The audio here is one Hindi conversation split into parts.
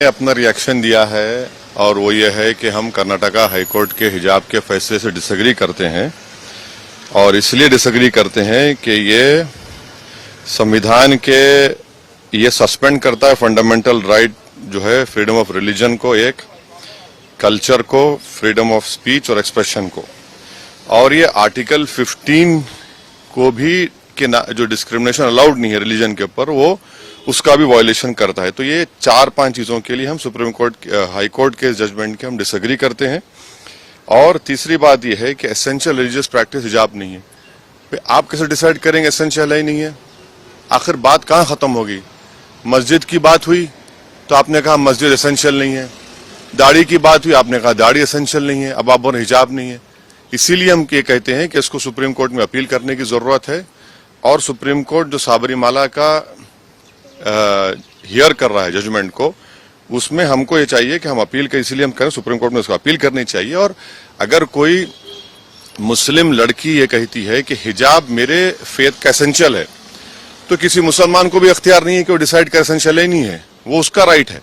अपना रिएक्शन दिया है और वो ये है कि हम कर्नाटका हाईकोर्ट के हिजाब के फैसले से डिसएग्री करते हैं और इसलिए डिसएग्री करते हैं कि ये संविधान के ये सस्पेंड करता है फंडामेंटल राइट जो है फ्रीडम ऑफ रिलीजन को, एक कल्चर को, फ्रीडम ऑफ स्पीच और एक्सप्रेशन को, और ये आर्टिकल 15 को भी कि जो डिस्क्रिमिनेशन अलाउड नहीं है रिलीजन के ऊपर वो उसका भी वायलेशन करता है। तो ये 4-5 चीजों के लिए हम सुप्रीम कोर्ट हाई कोर्ट के जजमेंट के हम डिसएग्री करते हैं। और तीसरी बात यह है कि एसेंशियल रिलीजियस प्रैक्टिस हिजाब नहीं है। आप कैसे डिसाइड करेंगे एसेंशियल है ही नहीं है? आखिर बात कहाँ खत्म होगी? मस्जिद की बात हुई तो आपने कहा मस्जिद एसेंशियल नहीं है, दाढ़ी की बात हुई आपने कहा दाढ़ी एसेंशियल नहीं है, अब आप बोल हिजाब नहीं है। इसीलिए हम ये कहते हैं कि इसको सुप्रीम कोर्ट में अपील करने की जरूरत है और सुप्रीम कोर्ट जो साबरीमाला का हियर कर रहा है जजमेंट को, उसमें हमको ये चाहिए कि हम अपील करें। इसीलिए हम कहें सुप्रीम कोर्ट में उसको अपील करनी चाहिए। और अगर कोई मुस्लिम लड़की ये कहती है कि हिजाब मेरे फेथ का एसेंशियल है, तो किसी मुसलमान को भी अख्तियार नहीं है कि वो डिसाइड कर एसेंशियल ही नहीं है, वो उसका राइट है।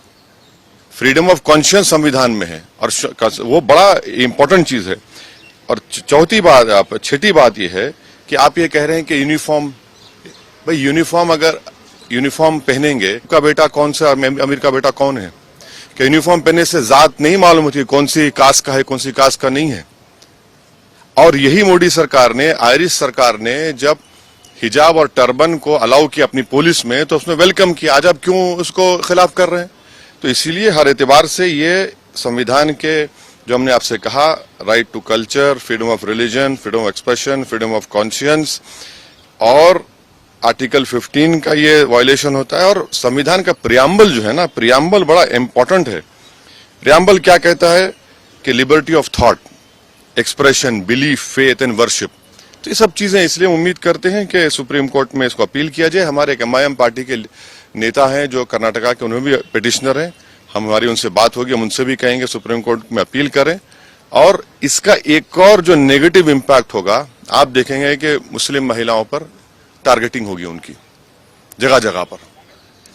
फ्रीडम ऑफ कॉन्शियंस संविधान में है और वो बड़ा इंपॉर्टेंट चीज है। और छठी बात यह है कि आप ये कह रहे हैं कि यूनिफॉर्म, भाई यूनिफॉर्म अगर यूनिफॉर्म पहनेंगे का बेटा कौन सा अमीर का बेटा कौन है? कि यूनिफॉर्म पहनने से जात नहीं मालूम होती कौन सी कास्ट का है कौन सी कास्ट का नहीं है। और यही मोदी सरकार ने, आयरिश सरकार ने जब हिजाब और टर्बन को अलाउ किया अपनी पुलिस में तो उसमें वेलकम किया। आज आप क्यों उसको खिलाफ कर रहे हैं? तो इसीलिए हर एतबार से ये संविधान के जो हमने आपसे कहा, right to culture, freedom of religion, freedom of expression, freedom of conscience और आर्टिकल 15 का ये वायलेशन होता है। और संविधान का प्रियम्बल जो है ना, प्रियम्बल बड़ा इंपॉर्टेंट है। प्रियम्बल क्या कहता है कि liberty of thought, expression, belief, faith and worship. तो ये सब चीजें इसलिए उम्मीद करते हैं कि सुप्रीम कोर्ट में इसको अपील किया जाए। हमारे एक MIM पार्टी के नेता हैं जो कर्नाटका के, उन्होंने भी पिटिशनर हैं, हमारी उनसे बात होगी, हम उनसे भी कहेंगे सुप्रीम कोर्ट में अपील करें। और इसका एक और जो नेगेटिव इम्पैक्ट होगा, आप देखेंगे कि मुस्लिम महिलाओं पर टारगेटिंग होगी उनकी जगह जगह पर।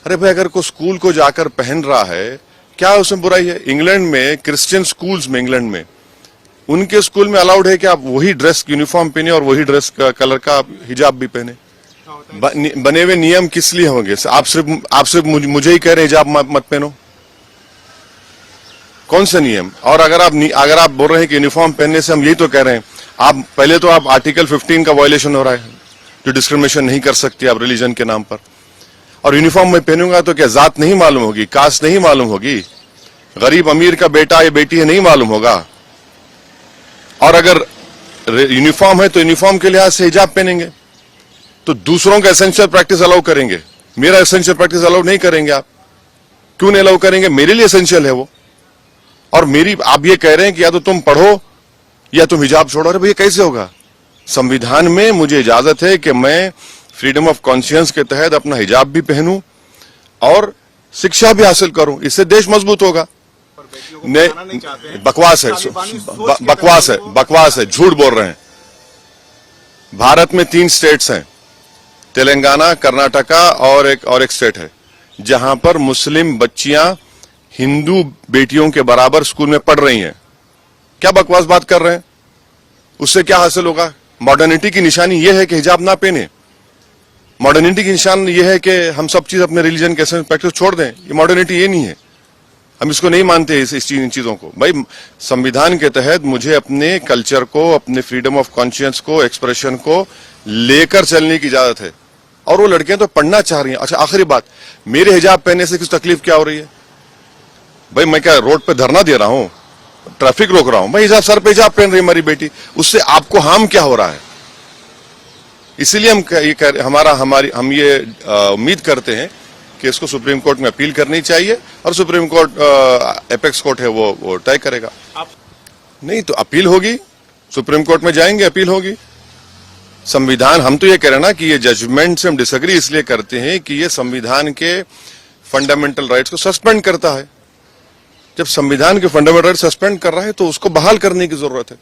अरे भाई, अगर कोई स्कूल को जाकर पहन रहा है, क्या उसमें बुराई है? इंग्लैंड में क्रिश्चियन स्कूल्स में, इंग्लैंड में उनके स्कूल में अलाउड है कि आप वही ड्रेस यूनिफॉर्म पहने और वही ड्रेस का कलर का हिजाब भी पहने। बने हुए नियम किस लिए होंगे? आप सिर्फ मुझे ही कह रहे हिजाब मत पहनो, कौन से नियम? और अगर आप बोल रहे हैं कि यूनिफॉर्म पहनने से हम यही तो कह रहे हैं, आप पहले तो आप आर्टिकल 15 का वायलेशन हो रहा है, जो डिस्क्रिमिनेशन नहीं कर सकती आप रिलीजन के नाम पर। और यूनिफॉर्म में पहनूंगा तो क्या जात नहीं मालूम होगी, कास्ट नहीं मालूम होगी, गरीब अमीर का बेटा या बेटी है नहीं मालूम होगा? और अगर यूनिफॉर्म है तो यूनिफॉर्म के लिहाज से हिजाब पहनेंगे तो दूसरों का एसेंशियल प्रैक्टिस अलाउ करेंगे, मेरा एसेंशियल प्रैक्टिस अलाउ नहीं करेंगे। आप क्यों नहीं अलाउ करेंगे? मेरे लिए एसेंशियल है वो। और आप ये कह रहे हैं कि या तो तुम पढ़ो या तुम हिजाब छोड़ो। अरे भैया, कैसे होगा? संविधान में मुझे इजाजत है कि मैं फ्रीडम ऑफ कॉन्शियंस के तहत अपना हिजाब भी पहनूं और शिक्षा भी हासिल करूं, इससे देश मजबूत होगा। बकवास है, बकवास है, झूठ बोल रहे हैं। भारत में 3 स्टेट्स हैं, तेलंगाना, कर्नाटका और एक स्टेट है जहां पर मुस्लिम बच्चियां हिंदू बेटियों के बराबर स्कूल में पढ़ रही हैं। क्या बकवास बात कर रहे हैं? उससे क्या हासिल होगा? मॉडर्निटी की निशानी यह है कि हिजाब ना पहने। मॉडर्निटी की निशानी यह है कि हम सब चीज अपने रिलीजन के प्रैक्टिस छोड़ दें। ये मॉडर्निटी ये नहीं है, हम इसको नहीं मानते इन चीजों को। भाई, संविधान के तहत मुझे अपने कल्चर को, अपने फ्रीडम ऑफ कॉन्शियंस को, एक्सप्रेशन को लेकर चलने की इजाजत है। और वो लड़कियां तो पढ़ना चाह रही हैं। अच्छा, आखिरी बात, मेरे हिजाब पहनने से किस तकलीफ क्या हो रही है? भाई, मैं क्या रोड पे धरना दे रहा हूं, ट्रैफिक रोक रहा हूं? भाई, हिजाब सर पे हिजाब पहन रही है हमारी बेटी, उससे आपको हार्म क्या हो रहा है? इसीलिए हम ये उम्मीद करते हैं कि इसको सुप्रीम कोर्ट में अपील करनी चाहिए और सुप्रीम कोर्ट, एपेक्स कोर्ट है वो तय करेगा। नहीं तो अपील होगी, सुप्रीम कोर्ट में जाएंगे, अपील होगी। संविधान, हम तो ये कह रहे हैं ना कि ये जजमेंट से हम डिसएग्री इसलिए करते हैं कि ये संविधान के फंडामेंटल राइट्स को सस्पेंड करता है। जब संविधान के फंडामेंटल राइट सस्पेंड कर रहा है तो उसको बहाल करने की जरूरत है।